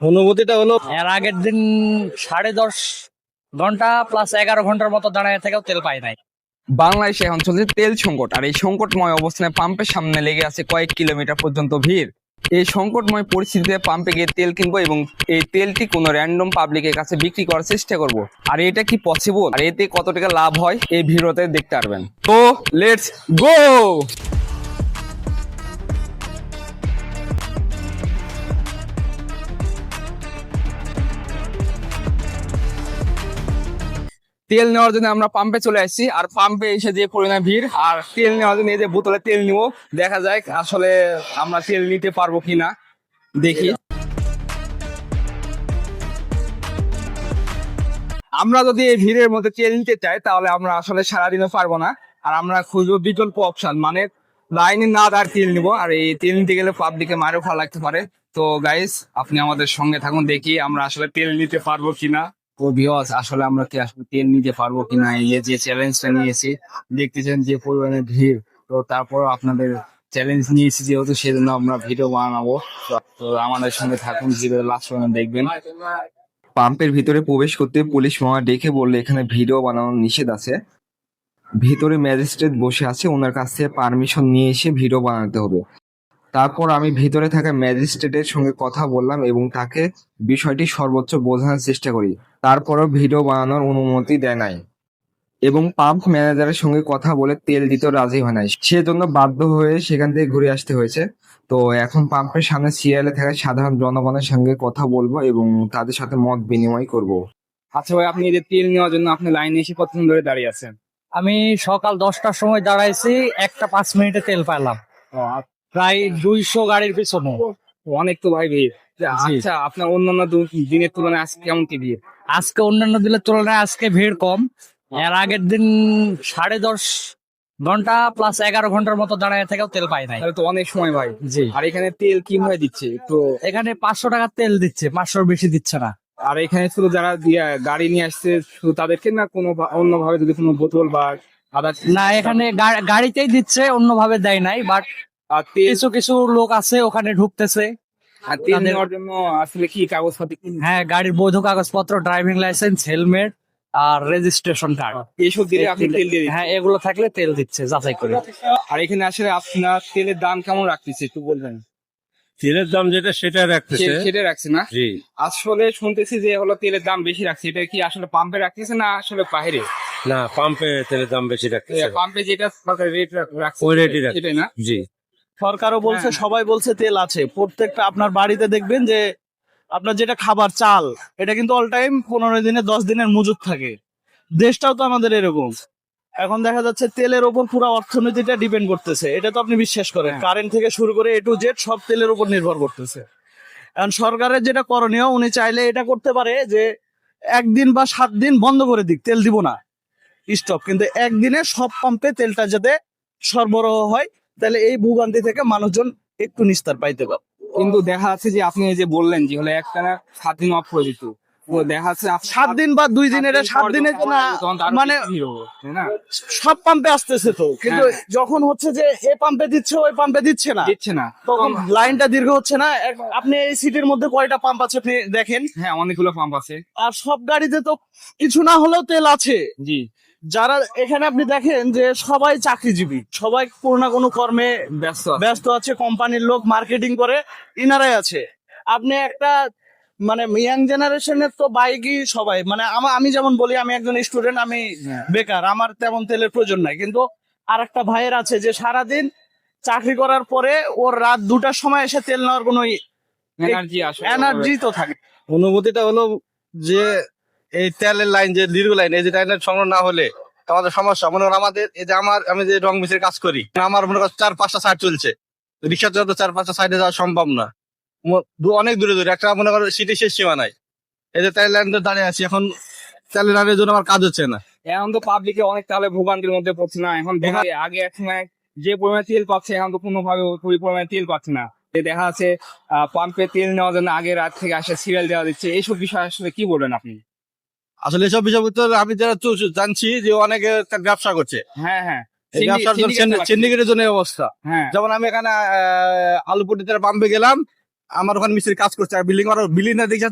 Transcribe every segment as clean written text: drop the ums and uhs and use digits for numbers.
অনুভূতিটা হলো এর আগের দিন 10.5 ঘন্টা প্লাস 11 ঘন্টার মতো দাঁড়ায় থেকেও তেল পাই নাই। বাংলাদেশে এখন চলছে তেল সংকট, আর এই সংকটময় অবস্থানে পাম্পের সামনে লেগে আছে কয়েক কিলোমিটার পর্যন্ত ভিড়। এই সংকটময় পরিস্থিতিতে পাম্পে গিয়ে তেল কিনবো এবং এই তেলটি কোনো র্যান্ডম পাবলিকের কাছে বিক্রি করার চেষ্টা করব। আর এটা কি পসিবল, আর এতে কত টাকা লাভ হয় এই ভিডিওতে দেখতে পারবেন। তো লেটস গো। তেল নেওয়ার জন্য আমরা পাম্পে চলে আসছি, আর পাম্পে এসে যে পরিমাণ ভিড়, আর তেল নেওয়ার জন্য এই যে বোতলে তেল নিবো, দেখা যাক আসলে আমরা তেল নিতে পারবো কিনা, দেখি। আমরা যদি এই ভিড়ের মধ্যে তেল নিতে চাই তাহলে আমরা আসলে সারাদিনও পারবো না, আর আমরা খুঁজবো বিকল্প অপশন, মানে লাইনে না দাঁড় তেল নিবো। আর এই তেল নিতে গেলে পাবলিকে মারও খাওয়া লাগতে পারে। তো গাইস, আপনি আমাদের সঙ্গে থাকুন, দেখি আমরা আসলে তেল নিতে পারবো কিনা। ও ভিউয়ার্স, আসলে আমরা কি আসলে তেল নিতে পারবো কিনা, এই যে চ্যালেঞ্জটা নিয়েছি, দেখতেছেন যে পরিমাণে ভিড়। তো তারপর আপনাদের চ্যালেঞ্জ নিয়েছি যেহেতু, সেজন্য আমরা ভিডিও বানাবো। তো আমাদের সঙ্গে থাকুন, ভিডিও লাস্ট পর্যন্ত দেখবেন। পাম্পের ভিতরে প্রবেশ করতে পুলিশ মামা ডেকে বললে এখানে ভিডিও বানানো নিষেধ আছে। ভিতরে ম্যাজিস্ট্রেট বসে আছে, ওনার কাছ থেকে পারমিশন নিয়ে এসে ভিডিও বানাতে হবে। তারপর আমি ভিতরে থাকা ম্যাজিস্ট্রেটের সঙ্গে কথা বললাম এবং তাকে বিষয়টি সর্বোচ্চ বোঝানোর চেষ্টা করি। তারপরও ভিডিও বানানোর অনুমতি দেয় নাই এবং পাম্প ম্যানেজারের সঙ্গে কথা বলে তেল দিতেও রাজি হয় নাই। সেজন্য বাধ্য হয়ে সেখান থেকে ঘুরে আসতে হয়েছে। তো এখন পাম্পের সামনে সিরিয়ালে থাকা সাধারণ জনগণের সঙ্গে কথা বলবো এবং তাদের সাথে মত বিনিময় করব। আচ্ছা ভাই, আপনি এই যে তেল নেওয়ার জন্য আপনি লাইনে এসে কতক্ষণ ধরে দাঁড়িয়ে আছেন? আমি সকাল 10টার সময় দাঁড়াইছি, 1টা 5 মিনিটে তেল পাইলাম। প্রায় 200 গাড়ির পিছনে। অনেক তো ভাই ভিড়। আচ্ছা, আপনার অন্যান্য দিনের তুলনায় আজকে কেমন কি ভিড়? আজকে অন্যান্য দিনের তুলনায় আজকে ভিড় কম। এর আগের দিন 10.5 ঘন্টা প্লাস 11 ঘন্টার মতো দাঁড়ায় থেকেও তেল পাই নাই। তাহলে তো অনেক সময় ভাই। জি, আর এখানে তেল কিভাবে দিচ্ছে তো? এখানে 500 টাকার তেল দিচ্ছে, 500 বেশি দিচ্ছে না। আর এখানে শুধু যারা গাড়ি নিয়ে আসছে শুধু তাদেরকে, না কোনো অন্যভাবে যদি কোনো বোতল বা আদার? না, এখানে গাড়িতেই দিচ্ছে, অন্যভাবে দেয় নাই। বাট আর তেল, কিছু কিছু লোক আছে ওখানে ঢুকতেছে। আর তেল নেওয়ার জন্য আসলে কি কাগজপাতি? হ্যাঁ, গাড়ির বৈধ কাগজপত্র, ড্রাইভিং লাইসেন্স, হেলমেট আর রেজিস্ট্রেশন কার্ড, এইসব দিলে আপনি তেল দিয়ে দিচ্ছেন? হ্যাঁ, এগুলো থাকলে তেল দিচ্ছে যাচাই করে। আর এখানে আসলে আপনার তেলের দাম কেমন রাখতেছে একটু বলবেন? তেলের দাম যেটা সেটা রাখতেছে। সেটা রাখছে না? জি, আসলে শুনতেছি যে হলো তেলের দাম বেশি রাখছে, এটা কি আসলে পাম্পে রাখতেছে না আসলে বাইরে? না, পাম্পে তেলের দাম বেশি রাখতেছে। পাম্পে যেটা সরকার রেট রাখছে ওই রেটই রাখছে। সেটাই না? জি, সরকারও বলছে, হ্যাঁ। সবাই বলছে তেল আছে প্রত্যেকটা। আপনার বাড়িতে দেখবেন যে আপনার যেটা খাবার চাল, এটা কিন্তু অল টাইম 15 দিনে 10 দিনের মজুত থাকে। দেশটাও তো আমাদের এরকম। এখন দেখা যাচ্ছে তেলের ওপর পুরো অর্থনীতিটা ডিপেন্ড করতেছে, এটা তো আপনি বিশ্বাস করেন। হ্যাঁ। কারেন্ট থেকে শুরু করে A to Z সব তেলের উপর নির্ভর করতেছে। এখন সরকারের যেটা করণীয়, উনি চাইলে এটা করতে পারে যে 1 দিন বা 7 দিন বন্ধ করে দিক, তেল দিব না, স্টপ। কিন্তু একদিনে সব পাম্পে তেলটা যাতে সরবরাহ হয়, তাহলে এই ভোগান্তি থেকে মানুষজন একটু নিস্তার পাইতে পারে। কিন্তু দেখা যাচ্ছে যে আপনি এই যে বললেন যে হলো একটা 7 দিন অফ করে দিত, তো দেখা যাচ্ছে 7 দিন বা 2 দিন, এটা 7 দিনের জন্য মানে সব পাম্পে আসতেছে তো, কিন্তু যখন হচ্ছে যে এ পাম্পে দিচ্ছে ওই পাম্পে দিচ্ছে না, দিচ্ছে না, তখন লাইনটা দীর্ঘ হচ্ছে না। আপনি এই সিটির মধ্যে কয়টা পাম্প আছে আপনি দেখেন। হ্যাঁ, অনেকগুলো পাম্প আছে। আর সব গাড়িতে তো কিছু না হলেও তেল আছে। জি, যারা এখানে আপনি দেখেন যে সবাই চাকরিজীবী, সবাই কোনো না কোনো কর্মে ব্যস্ত ব্যস্ত আছে, কোম্পানির লোক, মার্কেটিং করে, ইনারাই আছে। আপনি একটা মানে ইয়াং জেনারেশনের তো বাইকই সবাই, মানে আমি যেমন বলি, আমি একজন স্টুডেন্ট, আমি বেকার, আমার তেমন তেলের প্রয়োজন নাই। কিন্তু আর একটা ভাইয়ের আছে যে সারাদিন চাকরি করার পরে ওর রাত 2টার সময় এসে তেল নেওয়ার কোনো এনার্জি আসে, এনার্জি তো থাকে। অনুভূতিটা হলো যে এই তেলের লাইন, যে দীর্ঘ লাইন, এই যে লাইনের সংগ্রহ না হলে আমাদের সমস্যা। মনে করেন আমাদের এই যে আমি যে রং মিস্ত্রির কাজ করি, আমার মনে করেন 4-5টা সাইড চলছে, রিক্সা তো 4-5টা সাইডে যাওয়া সম্ভব না, অনেক দূরে দূরে। একটা মনে করেন সিটি শেষ সীমা নাই, এই যে তেলের লাইন দাঁড়িয়ে আছি, এখন তেলের লাইনের জন্য আমার কাজ হচ্ছে না। এখন তো পাবলিকে অনেক তাহলে ভোগান্তির মধ্যে পড়ছে না। এখন দেখা যায় আগে এক সময় যে পরিমাণে তেল পাচ্ছে, এখন তো কোনোভাবে ওই পরিমাণে তেল পাচ্ছে না। দেখা যাচ্ছে পাম্পে তেল নেওয়ার জন্য আগে রাত থেকে আসে সিরিয়াল দেওয়া দিচ্ছে। এইসব বিষয় আসলে কি বলবেন আপনি? আসলে এসব বিষয় আমি যারা জানছি যে অনেকে তার ব্যবসা করছে, হ্যাঁ, হ্যাঁ, এই ব্যবসার জন্য সিন্ডিকেটের জন্য এই অবস্থা। হ্যাঁ, যেমন আমি এখানে আলুপট্টিতে পাম্পে গেলাম, আমার ওখানে মিস্ত্রি কাজ করছে বিল্ডিং না দেখে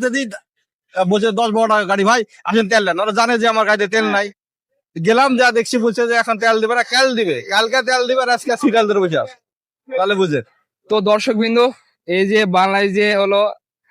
বলছে 10-12 টাকা গাড়ি ভাই আসেন তেল দেন, ওরা জানে যে আমার গাড়িতে তেল নাই। গেলাম যা দেখছি বলছে যে এখন তেল দিবে না, কাল দিবে, কালকে তেল দিবে আর আজকে সিরিয়াল ধরে বসে আছে। তাহলে বুঝে তো দর্শক বিন্দু, এই যে বাংলাদেশ যে হলো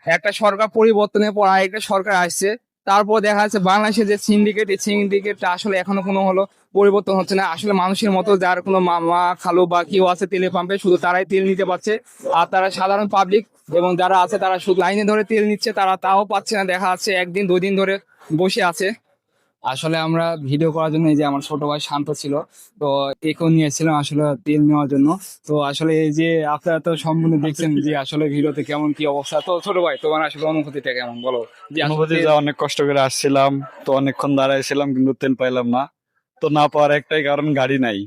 একটা সরকার পরিবর্তনের পর আরেকটা সরকার আসছে, তারপর দেখা যাচ্ছে বাংলাদেশের যে সিন্ডিকেট, এই সিন্ডিকেটটা আসলে এখনো কোনো হলো পরিবর্তন হচ্ছে না। আসলে মানুষের মতো যার কোনো মামা খালু বা কেউ আছে তেলের পাম্পে, শুধু তারাই তেল নিতে পারছে, আর তারা সাধারণ পাবলিক এবং যারা আছে তারা শুধু লাইনে ধরে তেল নিচ্ছে, তারা তাও পাচ্ছে না। দেখা যাচ্ছে 1 দিন 2 দিন ধরে বসে আছে। আসলে আমরা ভিডিও করার জন্য, এই যে আমার ছোট ভাই শান্ত ছিল, তো একেও নিয়েছিলাম আসলে তেল নেওয়ার জন্য। তো আসলে এই যে আপনারা তো সম্পূর্ণ দেখছেন যে আসলে ভিডিওতে কেমন কি অবস্থা। তো ছোট ভাই, তোমার আসলে অনুভূতিটা কেমন বলো? যে আসলে অনুভূতি যা, অনেক কষ্ট করে আসছিলাম, তো অনেকক্ষণ দাঁড়াইছিলাম কিন্তু তেল পাইলাম না। তো না পাওয়ার একটাই কারণ, গাড়ি নাই।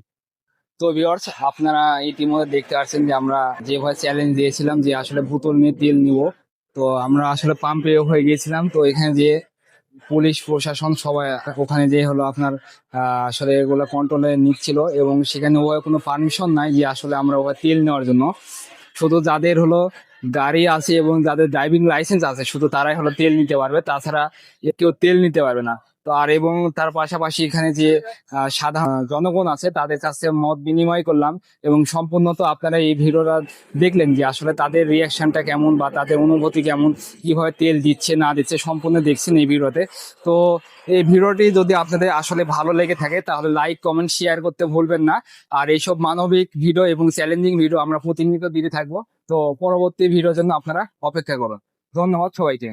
তো ভিউয়ার্স, আপনারা ইতিমধ্যে দেখতে পাচ্ছেন যে আমরা যেভাবে চ্যালেঞ্জ দিয়েছিলাম যে আসলে বোতল নিয়ে তেল নিব, তো আমরা আসলে পাম্পে হয়ে গিয়েছিলাম। তো এখানে যে পুলিশ প্রশাসন সবাই ওখানে যে হলো আপনার আসলে এগুলো কন্ট্রোলে নিচ্ছিল, এবং সেখানে ওই কোনো পারমিশন নাই যে আসলে আমরা ওই তেল নেওয়ার জন্য। শুধু যাদের হলো গাড়ি আছে এবং যাদের ড্রাইভিং লাইসেন্স আছে শুধু তারাই হলো তেল নিতে পারবে, তাছাড়া কেউ তেল নিতে পারবে না। তো আর এবং তার পাশাপাশি এখানে যে সাধারণ জনগণ আছে তাদের কাছে মত বিনিময় করলাম, এবং সম্পূর্ণ তো আপনারা এই ভিডিওটা দেখলেন যে আসলে তাদের রিয়াকশনটা কেমন বা তাদের অনুভূতি কেমন, কিভাবে তেল দিচ্ছে না দিচ্ছে সম্পূর্ণ দেখছেন এই ভিডিওতে। তো এই ভিডিওটি যদি আপনাদের আসলে ভালো লেগে থাকে তাহলে লাইক কমেন্ট শেয়ার করতে ভুলবেন না। আর এইসব মানবিক ভিডিও এবং চ্যালেঞ্জিং ভিডিও আমরা প্রতিনিয়ত দিতে থাকবো। তো পরবর্তী ভিডিওর জন্য আপনারা অপেক্ষা করুন। ধন্যবাদ সবাইকে।